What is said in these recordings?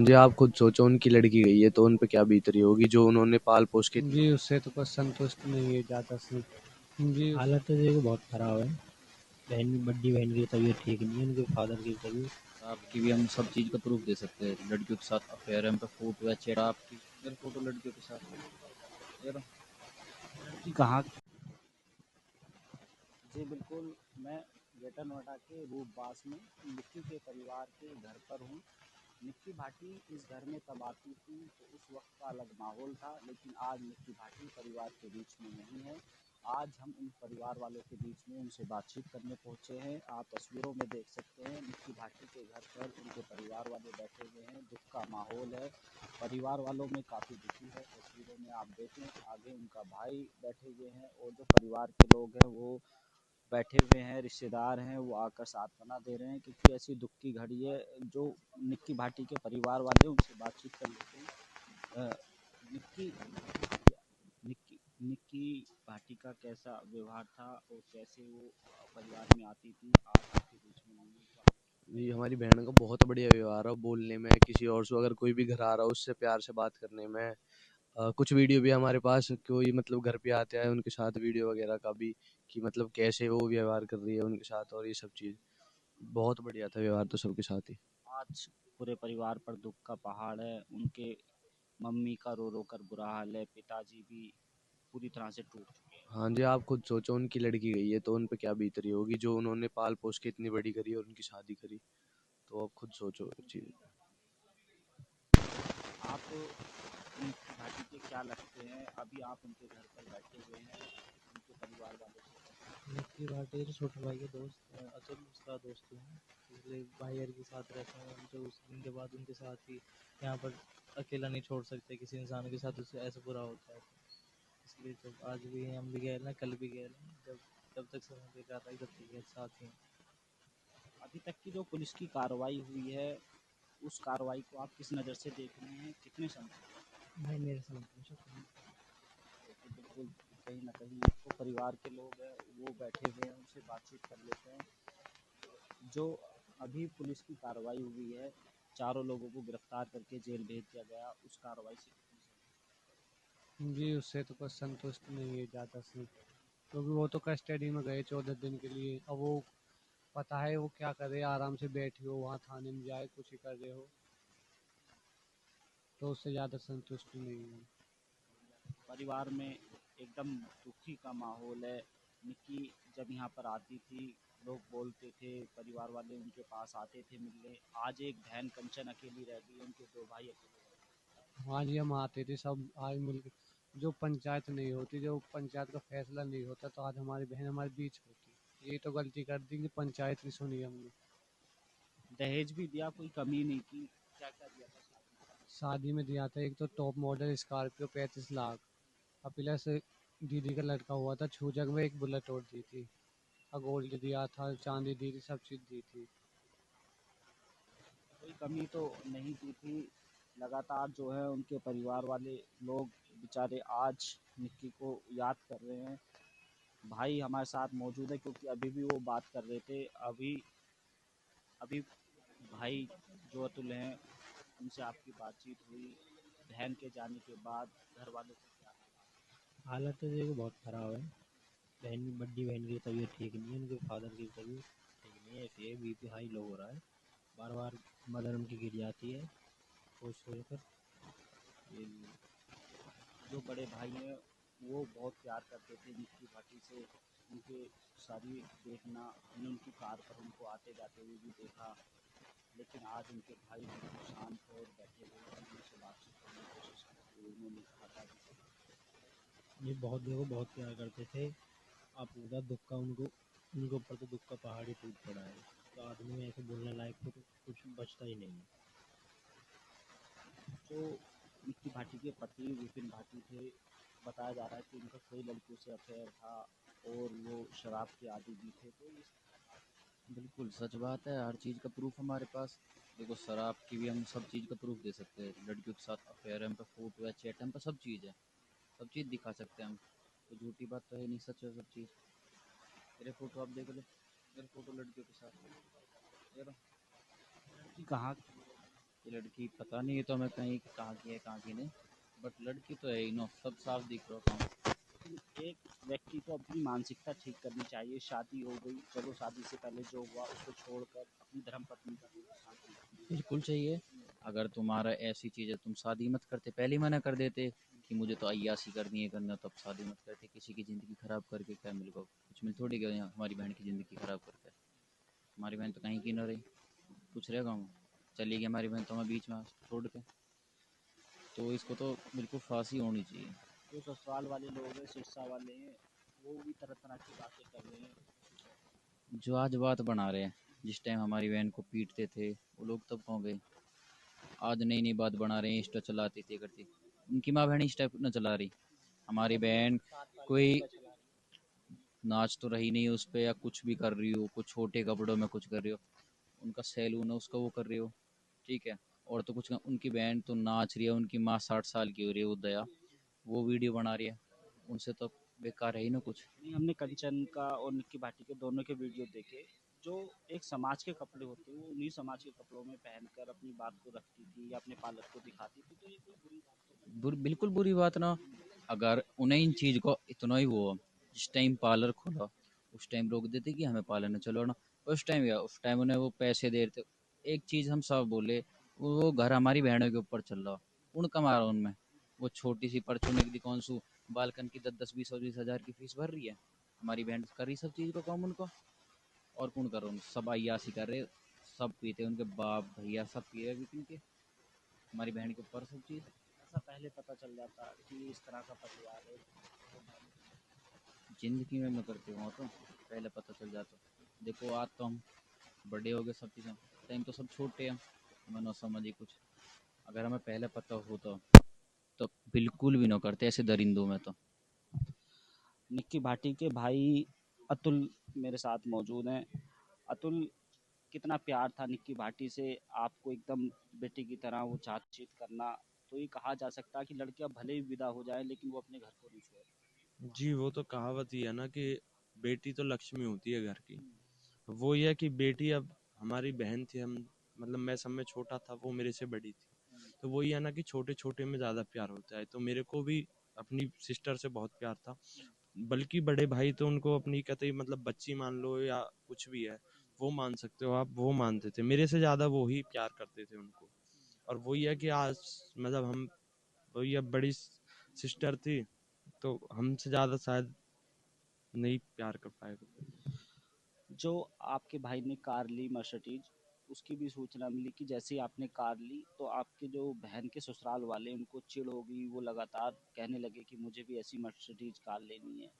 जी, आप खुद सोचो उनकी लड़की गई है तो उन पे क्या बीत रही होगी जो उन्होंने पाल पोस के इतनी। जी, उससे तो कुछ संतुष्ट नहीं है ज़्यादा से। जी, हालत तो देखो बहुत ख़राब है। बड़ी बहन की तबीयत ठीक नहीं है, उनके फादर की तबीयत। आपकी भी हम सब चीज़ का प्रूफ दे सकते हैं। लड़कियों के साथ अफेयर है, हम पे फोटो है, चेहरा आपकी अगर फोटो लड़कियों के साथ ये लो। लड़की कहाँ? जी बिल्कुल, मैं ग्रेटर नोएडा के रूपबास में निक्की के परिवार के घर पर हूँ। निक्की भाटी इस घर में तब आती थी तो उस वक्त का अलग माहौल था, लेकिन आज निक्की भाटी परिवार के बीच में नहीं है। आज हम उन परिवार वालों के बीच में उनसे बातचीत करने पहुंचे हैं। आप तस्वीरों में देख सकते हैं निक्की भाटी के घर पर उनके परिवार वाले बैठे हुए हैं। दुख का माहौल है, परिवार वालों में काफ़ी दुखी है। तस्वीरों में आप देखें, आगे उनका भाई बैठे हुए हैं और जो परिवार के लोग हैं वो बैठे हुए हैं, रिश्तेदार हैं, वो आकर सांत्वना दे रहे हैं, क्योंकि ऐसी दुख की घड़ी है। जो निक्की भाटी के परिवार वाले उनसे बातचीत कर लेते हैं। निक्की निक्की निक्की भाटी का कैसा व्यवहार था और कैसे वो परिवार में आती थी, आज आपके बीच में नहीं है। जी, हमारी बहन का बहुत बढ़िया व्यवहार है बोलने में, किसी और से अगर कोई भी घर आ रहा हो उससे प्यार से बात करने में। कुछ वीडियो भी हमारे पास, कोई मतलब घर पे आते हैं उनके साथ वीडियो वगैरह का भी, कि मतलब कैसे वो व्यवहार कर रही है उनके साथ, और ये सब चीज़ बहुत बढ़िया था व्यवहार तो सबके साथ ही। आज पूरे परिवार पर दुख का पहाड़ है। उनके मम्मी का रो रो कर बुरा हाल है, पिताजी भी पूरी तरह से टूट चुके हैं। हाँ जी, आप खुद सोचो उनकी लड़की गई है तो उन पे क्या बीत रही होगी जो उन्होंने पाल पोस के इतनी बड़ी करी और उनकी शादी करी। तो आप खुद सोचो चीज़। आप उनकी घाटी के क्या लगते हैं? अभी आप उनके घर पर बैठे हुए हैं, उनके परिवार वालों से। निक्की भाटी जो छोटा भाई का दोस्त अतुल, उसका दोस्त हूँ। पिछले भाई यार के साथ रहता हूँ, जो उस दिन के बाद उनके साथ ही यहाँ पर अकेला नहीं छोड़ सकते किसी इंसान के साथ, उससे ऐसा बुरा होता है। इसलिए जब आज भी हम भी गए ना, कल भी गए ना, जब जब तक समय दे रहा था तब तक गए साथ ही। अभी तक की जो पुलिस की कार्रवाई हुई है, उस कार्रवाई को आप किस नज़र से देख रहे हैं, कितने समय? भाई मेरे समझ में शक तो बिल्कुल कहीं ना कहीं जो परिवार के लोग हैं वो बैठे हुए हैं, उनसे बातचीत कर लेते हैं। जो अभी पुलिस की कार्रवाई हुई है, चारों लोगों को गिरफ्तार करके जेल भेज दिया गया, उस कार्रवाई से कितने नहीं। जी, उससे तो कुछ संतुष्ट नहीं है ज़्यादा से, क्योंकि वो तो कस्टडी में गए 14 दिन के लिए। अब वो पता है वो क्या कर रहे हैं, आराम से बैठे हो वहाँ थाने में जाए कुछ ही कर रहे हो, तो उससे ज़्यादा संतुष्ट नहीं है। परिवार में एकदम दुखी का माहौल है। निक्की जब यहाँ पर आती थी, लोग बोलते थे, परिवार वाले उनके पास आते थे मिलने। आज एक बहन कंचन अकेली रह गई, उनके दो भाई अकेले रह हाँ जी, हम आते थे सब आज मिल के। जो पंचायत नहीं होती, जो पंचायत का फैसला नहीं होता, तो आज हमारी बहन हमारे बीच होती। यही तो गलती कर दी कि पंचायत की सुनी हमने। गए। दहेज भी दिया, कोई कमी नहीं की। क्या क्या दिया था शादी में? शादी में दिया था एक तो टॉप मॉडल स्कॉर्पियो 35 लाख, और प्लस दीदी का लड़का हुआ था छूजक में एक बुलेट और दी थी, और गोल्ड दिया था, चांदी दी थी, सब चीज़ दी थी। कोई कमी तो नहीं की थी। लगातार जो है उनके परिवार वाले लोग बेचारे आज निक्की को याद कर रहे हैं। भाई हमारे साथ मौजूद है, क्योंकि अभी भी वो बात कर रहे थे। अभी अभी भाई जो अतुल हैं, उनसे आपकी बातचीत हुई। बहन के जाने के बाद घर वालों का क्या हाल? हालत तो देखो बहुत ख़राब है। बड़ी बहन की तबीयत ठीक नहीं है, उनके फादर की तबीयत ठीक नहीं है, ऐसे बीपी हाई लो हो रहा है। बार बार मदर उनकी गिर जाती है सोच सोच कर। ये जो बड़े भाई हैं वो बहुत प्यार करते थे निक्की भाटी से। उनके सारी देखना, हमने उनकी कार पर उनको आते जाते हुए भी देखा। लेकिन आज उनके भाई बिल्कुल शांत और बैठे हुए हैं, उनसे बातचीत करने की कोशिश करते हुए उन्होंने कहा था कि ये बहुत देखो बहुत प्यार करते थे। आप पूरा दुख का उनको उनके ऊपर तो दुख का पहाड़ ही टूट पड़ा है। तो आदमी में ऐसे बोलने लायक तो कुछ बचता ही नहीं है। जो निक्की भाटी के पति विपिन भाटी थे, बताया जा रहा है कि उनका कई लड़कियों से अफेयर था और वो शराब के आदी भी थे। तो इस बिल्कुल सच बात है, हर चीज़ का प्रूफ हमारे पास। देखो शराब की भी हम सब चीज़ का प्रूफ दे सकते हैं। लड़कियों के साथ अफेयर है, हम पे फोटो है, चैट है, हम पे सब चीज़ है। सब चीज़ दिखा सकते हैं हम। तो झूठी बात तो है नहीं, सच है सब चीज़। मेरे फोटो आप देख लो, मेरे फोटो लड़कियों के साथ ये लो। लड़की कहाँ की है? ये लड़की पता नहीं, ये तो हमें कहीं कहाँ की है कहाँ की नहीं, बट लड़की तो है ही नो, सब साफ दिख रहा काम। लेकिन एक व्यक्ति को अपनी मानसिकता ठीक करनी चाहिए। शादी हो गई, चलो शादी से पहले जो हुआ उसको छोड़कर अपनी धर्म पत्नी का साथ में। बिल्कुल चाहिए। अगर तुम्हारा ऐसी चीज़ है तुम शादी मत करते, पहले ही मना कर देते कि मुझे तो अय्यासी करनी है करना, तो अब शादी मत करते। किसी की ज़िंदगी ख़राब करके क्या मिलेगा, कुछ मिल थोड़ी गया हमारी बहन की ज़िंदगी ख़राब करके। हमारी बहन तो कहीं की न रही, कुछ रहेगा हम, चली गई हमारी बहन तो हमें बीच में छोड़ के। तो इसको तो बिल्कुल फांसी होनी चाहिए। जो ससुराल वाले लोग हैं, सिरसा वाले हैं, वो भी तरह तरह की बातें कर रहे हैं। जो आज बात बना रहे हैं, जिस टाइम हमारी बहन को पीटते थे वो लोग तब कहाँ गए, आज नई नई बात बना रहे हैं, इंस्टा चलाती थी करती। उनकी माँ बहन इंस्टा न चला रही, हमारी मतलब वो बहन 7 साल की कोई इंस्टा चला रही नाच तो रही नहीं उस पर, या कुछ भी कर रही हो, कुछ छोटे कपड़ों में कुछ कर रही हो, उनका सैलून है उसका वो कर रही हो, ठीक है। और तो कुछ उनकी बहन तो नाच रही है, उनकी माँ 60 साल की हो रही है, वो दया, वो वीडियो बना रही है, उनसे तो बेकार है ही ना कुछ। है। नहीं, हमने कंचन का और निक्की भाटी के दोनों के वीडियो देखे। जो एक समाज के कपड़े होते हैं, वो उन्हीं समाज के कपड़ों में पहनकर अपनी बात को रखती थी या अपने पालक को दिखाती थी, तो ये कोई बुरी बात तो नहीं बिल्कुल बुरी बात ना। अगर उन्हें इन चीज़ को इतना ही वो, जिस टाइम पार्लर खोला उस टाइम रोक देते कि हमें पार्लर में चलो ना, उस टाइम या उस टाइम उन्हें वो पैसे दे रहे थे। एक चीज़ हम सब बोले, वो घर हमारी बहनों के ऊपर चल रहा, उनका मारा उनमें, वो छोटी सी परचून की कौन सू बालकन की 10-10 20 20 हज़ार की फीस भर रही है, हमारी बहन कर रही सब चीज़ को काम उनको। और कौन कर रहा, सब अय्यासी कर रहे, सब पीते, उनके बाप भैया सब पी रहे पी के, हमारी बहन के ऊपर सब चीज़। ऐसा पहले पता चल जाता कि इस तरह का परिवार है तो ज़िंदगी में मैं करती हूँ तो पहले पता चल जाता। देखो आज तो हम बड़े हो गए, सब चीज़ें टाइम तो सब छोटे हैं, हमें ना समझ ही कुछ। अगर हमें पहले पता होता तो बिल्कुल भी ना करते ऐसे दरिंदों में तो। निक्की भाटी के भाई अतुल मेरे साथ मौजूद हैं। अतुल, कितना प्यार था निक्की भाटी से, आपको एकदम बेटी की तरह वो बातचीत करना, तो ये कहा जा सकता है कि लड़कियां भले ही विदा हो जाए लेकिन वो अपने घर को नहीं छोड़ती। जी, वो तो कहावत ही है ना कि बेटी तो लक्ष्मी होती है घर की। वो ये है कि बेटी अब हमारी बहन थी, हम मतलब मैं सब में छोटा था, वो मेरे से बड़ी थी। तो वही है ना कि छोटे-छोटे में ज़्यादा प्यार होता है। तो मेरे को भी अपनी सिस्टर से बहुत प्यार था। बल्कि बड़े भाई तो उनको अपनी कतई मतलब बच्ची मान लो या कुछ भी है, वो मान सकते हो आप, वो मानते थे। मेरे से ज़्यादा वो ही प्यार करते थे उनको। और वही है कि आज मतलब हम वही अब बड़ी सिस्टर थी, तो हमसे ज़्यादा शायद नहीं प्यार कर पाए वो। जो आपके भाई ने कार ली मर्सिडीज, उसकी भी सूचना मिली कि जैसे ही आपने कार ली तो आपके जो बहन के ससुराल वाले उनको चिढ़ हो गई, वो लगातार कहने लगे कि मुझे भी ऐसी मर्सिडीज कार लेनी है।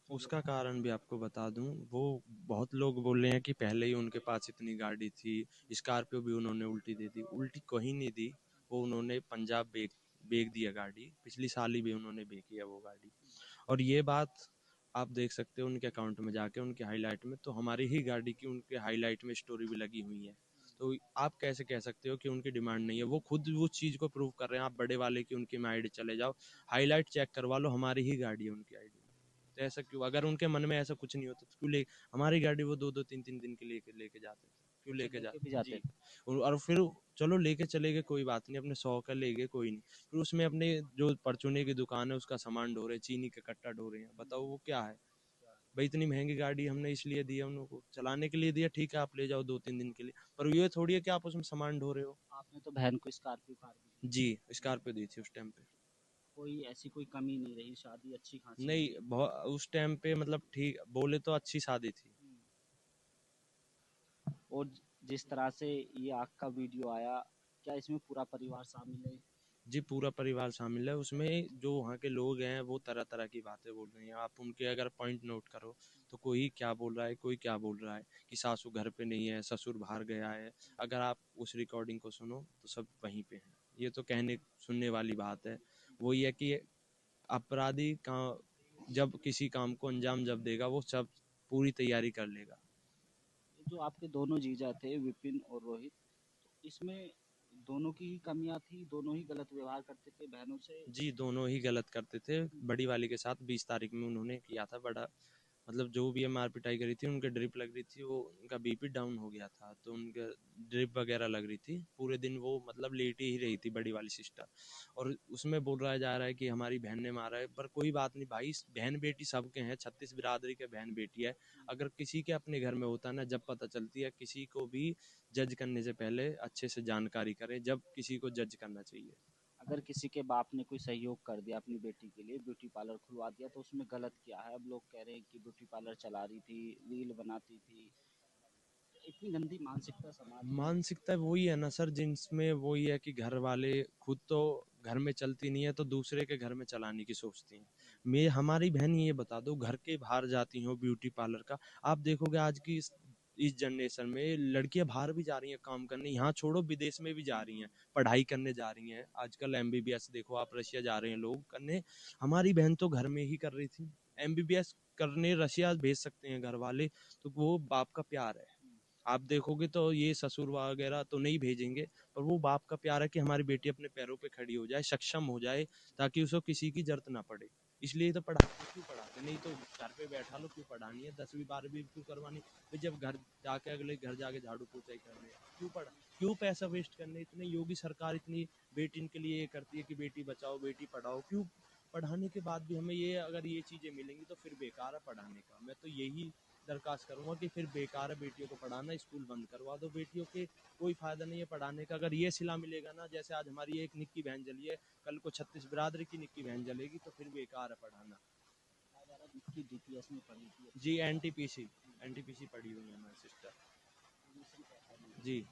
उसका कारण भी आपको बता दूं, वो बहुत लोग बोल रहे हैं कि पहले ही उनके पास इतनी गाड़ी थी, स्कॉर्पियो भी उन्होंने उल्टी दे दी। उल्टी कहीं नहीं दी, वो उन्होंने पंजाब बेच बेच दिया गाड़ी, पिछली साल ही भी उन्होंने बेची है वो गाड़ी। और ये बात आप देख सकते हो उनके अकाउंट में जाके, उनके हाईलाइट में, तो हमारी ही गाड़ी की उनके हाईलाइट में स्टोरी भी लगी हुई है। तो आप कैसे कह सकते हो कि उनकी डिमांड नहीं है? वो खुद उस चीज़ को प्रूव कर रहे हैं। आप बड़े वाले की उनकी में आईडी चले जाओ, हाईलाइट चेक करवा लो, हमारी ही गाड़ी है उनकी आईडी में। तो ऐसा क्यों? अगर उनके मन में ऐसा कुछ नहीं होता तो क्यों ले हमारी गाड़ी वो 2-2 3-3 दिन के लेके लेके जाते थे, क्यों अच्छा, लेके लेके भी जाते? जाते जी। थे। और फिर चलो लेके चले गए, कोई बात नहीं, अपने 100 का ले गए, कोई नहीं। फिर उसमें अपने जो परचूने की दुकान है उसका सामान ढो रहे, चीनी का कट्टा ढो रहे हैं। बताओ वो क्या है? भाई इतनी महंगी गाड़ी हमने इसलिए दी है उन लोगों को, चलाने के लिए दिया, ठीक है आप ले जाओ 2-3 दिन के लिए, पर ये थोड़ी है कि आप उसमें सामान ढो रहे हो। आपने तो बहन को स्कॉर्पियो कार भी दी। जी, स्कॉर्पियो दी थी उस टाइम पे। कोई ऐसी कोई कमी नहीं रही, शादी अच्छी खासी हो नहीं, गई। उस टाइम पे मतलब ठीक बोले तो अच्छी शादी थी। और जिस तरह से ये आग का वीडियो आया, क्या इसमें पूरा परिवार शामिल है? जी, पूरा परिवार शामिल है उसमें। जो वहाँ के लोग हैं वो तरह तरह की बातें बोल रहे हैं, आप उनके अगर पॉइंट नोट करो तो कोई क्या बोल रहा है, कोई क्या बोल रहा है कि सासू घर पे नहीं है, ससुर बाहर गया है। अगर आप उस रिकॉर्डिंग को सुनो तो सब वहीं पे हैं। ये तो कहने सुनने वाली बात है। वो ये है कि अपराधी का जब किसी काम को अंजाम जब देगा वो सब पूरी तैयारी कर लेगा। ये जो आपके दोनों जीजा थे, विपिन और रोहित, तो इसमें दोनों की ही कमियां थी, दोनों ही गलत व्यवहार करते थे बहनों से। जी, दोनों ही गलत करते थे। बड़ी वाली के साथ 20 तारीख में उन्होंने किया था, बड़ा मतलब जो भी मार पिटाई करी थी, उनके ड्रिप लग रही थी, वो उनका बीपी डाउन हो गया था, तो उनके ड्रिप वगैरह लग रही थी, पूरे दिन वो मतलब लेटी ही रही थी बड़ी वाली सिस्टर। और उसमें बोल रहा जा रहा है कि हमारी बहन ने मारा है, पर कोई बात नहीं भाई, बहन बेटी सबके हैं, 36 बिरादरी के बहन बेटी है। अगर किसी के अपने घर में होता है ना, जब पता चलती है, किसी को भी जज करने से पहले अच्छे से जानकारी करें जब किसी को जज करना चाहिए। अगर किसी के बाप ने कोई सहयोग कर दिया अपनी बेटी के लिए, ब्यूटी पार्लर खुलवा दिया, तो उसमें गलत क्या है? अब लोग कह रहे हैं कि ब्यूटी पार्लर चला रही थी, रील बनाती थी। इतनी गंदी मानसिकता समाज में। मानसिकता वही है ना सर, जिनमें वही है कि घर वाले खुद तो घर में चलती नहीं है तो दूसरे के घर में चलाने की सोचती हैं। मैं हमारी बहन ये बता दो, घर के बाहर जाती हो ब्यूटी पार्लर का, आप देखोगे आज की इस जनरेशन में लड़कियां बाहर भी जा रही हैं काम करने, यहाँ छोड़ो विदेश में भी जा रही हैं, पढ़ाई करने जा रही हैं। आजकल एमबीबीएस देखो आप, रशिया जा रहे हैं लोग करने। हमारी बहन तो घर में ही कर रही थी एमबीबीएस करने, रशिया भेज सकते हैं घर वाले, तो वो बाप का प्यार है। आप देखोगे तो ये ससुर वगैरह तो नहीं भेजेंगे, पर वो बाप का प्यार है कि हमारी बेटी अपने पैरों पे खड़ी हो जाए, सक्षम हो जाए, ताकि उसको किसी की जरूरत ना पड़े। इसलिए तो पढ़ाते, क्यों पढ़ाते, नहीं तो घर पे बैठा लो, क्यों पढ़ानी है, 10वीं 12वीं क्यों करवानी, फिर जब घर जाके अगले घर जाके झाड़ू पोछा ही करने हैं, क्यों पढ़ा, क्यों पैसा वेस्ट करने। इतने योगी सरकार इतनी बेटी के लिए ये करती है कि बेटी बचाओ बेटी पढ़ाओ, क्यों पढ़ाने के बाद भी हमें ये अगर ये चीज़ें मिलेंगी तो फिर बेकार है पढ़ाने का। मैं तो यही दरखास्त करूंगा कि फिर बेकार है बेटियों को पढ़ाना, स्कूल बंद करवा दो, बेटियों के कोई फायदा नहीं है पढ़ाने का। अगर ये सिला मिलेगा ना, जैसे आज हमारी एक निक्की बहन जली है, कल को 36 बिरादरी की निक्की बहन जलेगी, तो फिर बेकार है पढ़ाना। जिसकी डीपीएस में पढ़ी थी, जी एनटीपीसी, एनटीपीसी पढ़ी हुई है हमारी सिस्टर। जी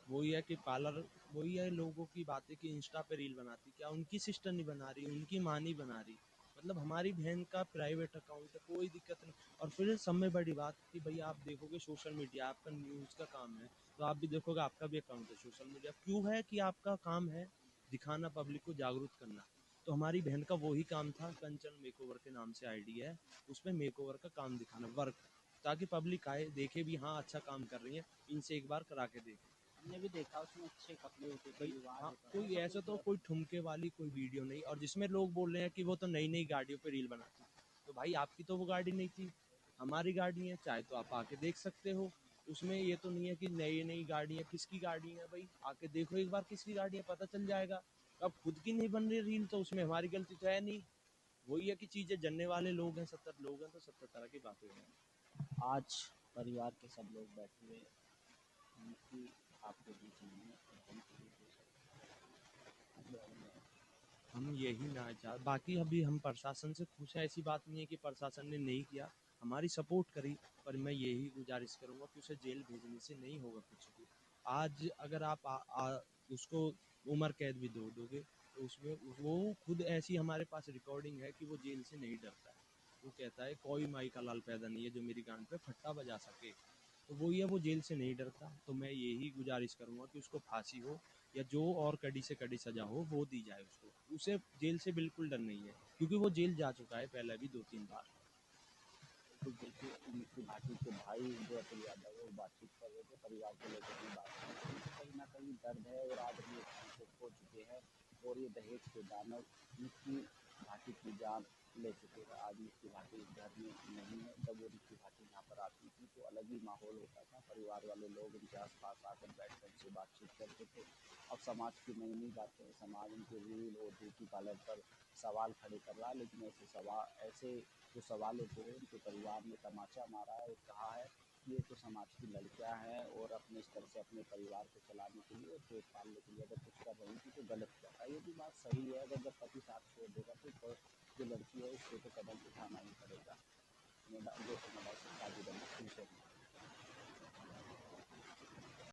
वही है कि पार्लर, वही है लोगों की बातें कि इंस्टा पे रील बनाती, क्या उनकी सिस्टर नहीं बना रही, उनकी माँ नहीं बना रही, मतलब हमारी बहन का प्राइवेट अकाउंट है, कोई दिक्कत नहीं। और फिर सब में बड़ी बात कि भाई आप देखोगे सोशल मीडिया आपका न्यूज़ का काम है, तो आप भी देखोगे आपका भी अकाउंट है सोशल मीडिया, क्यों है कि आपका काम है दिखाना, पब्लिक को जागरूक करना। तो हमारी बहन का वही काम था, कंचन मेकओवर के नाम से आईडी है, उसमें मेकओवर का काम दिखाना, वर्क, ताकि पब्लिक आए देखे भी हाँ अच्छा काम कर रही है, इनसे एक बार करा के देखे। हमने भी देखा उसमें अच्छे कपड़े होते थे, भाई रिवाज हाँ, होता था, कोई सब ऐसा कुछ तो कोई ठुमके वाली कोई वीडियो नहीं, और जिसमें लोग बोल रहे हैं कि वो तो नई नई गाड़ियों पे रील बनाती, तो भाई आपकी तो वो गाड़ी नहीं थी, हमारी गाड़ी है, चाहे तो आप आके देख सकते हो। उसमें ये तो नहीं है कि नई नई गाड़ी है, किसकी गाड़ी है भाई, आके देखो एक बार किसकी गाड़ी है, पता चल जाएगा। अब खुद की नहीं बन रही रील तो उसमें हमारी गलती तो है नहीं। वही है कि चीजें जानने वाले लोग हैं, 70 लोग हैं, तो 70 तरह की बातें हैं। आज परिवार के सब लोग बैठे हुए, उनकी आपके बीच में है, और उनके लिए हम यही ना चाह, बाकी अभी हम प्रशासन से खुश हैं, ऐसी बात नहीं है कि प्रशासन ने नहीं किया, हमारी सपोर्ट करी, पर मैं यही गुजारिश करूंगा कि उसे जेल भेजने से नहीं होगा कुछ भी। आज अगर आप उसको उम्र कैद भी दोगे, तो उसमें वो खुद ऐसी हमारे पास रिकॉर्डिंग है कि वो जेल से नहीं डरता है। वो कहता है कोई माई का लाल पैदा नहीं है जो मेरी गांड पे फट्टा बजा सके, तो वो ये वो जेल से नहीं डरता। तो मैं यही गुजारिश करूंगा कि उसको फांसी हो, या जो और कड़ी से कड़ी सजा हो वो दी जाए उसको, उसे जेल से बिल्कुल डर नहीं है, क्योंकि वो जेल जा चुका है पहले भी 2-3 बार। बिल्कुल। देखिए, मिट्टी भाटी के भाई जो अतुल यादव है वो बातचीत कर रहे थे, परिवार को लेकर भी बात कर रहे थे। उनको कहीं ना कहीं दर्द है, और आज अपने भाई को खो चुके हैं, और ये दहेज के दानव मिट्टी भाटी की जान ले चुके हैं। आज मिट्टी भाटी इस घर में नहीं है। जब वो मिट्टी भाटी यहाँ पर आती थी तो अलग ही माहौल होता था, परिवार वाले लोग उनके आसपास आकर बैठकर उनसे बातचीत करते थे। अब समाज की नई नई बातें, समाज उनके रील और ब्यूटी पार्लर पर सवाल खड़े कर रहा है, लेकिन ऐसे सवाल, ऐसे जो सवाल होते हैं, उनके परिवार ने तमाचा मारा है और कहा है कि ये तो समाज की लड़कियां हैं, और अपने स्तर से अपने परिवार को चलाने के लिए और पेट पालने के लिए अगर कुछ कर रही थी तो गलत क्या था। ये भी बात सही है, अगर जब पति साथ छोड़ देगा तो जो लड़की है उसको तो कदम उठाना ही पड़ेगा। जो हमारा शादी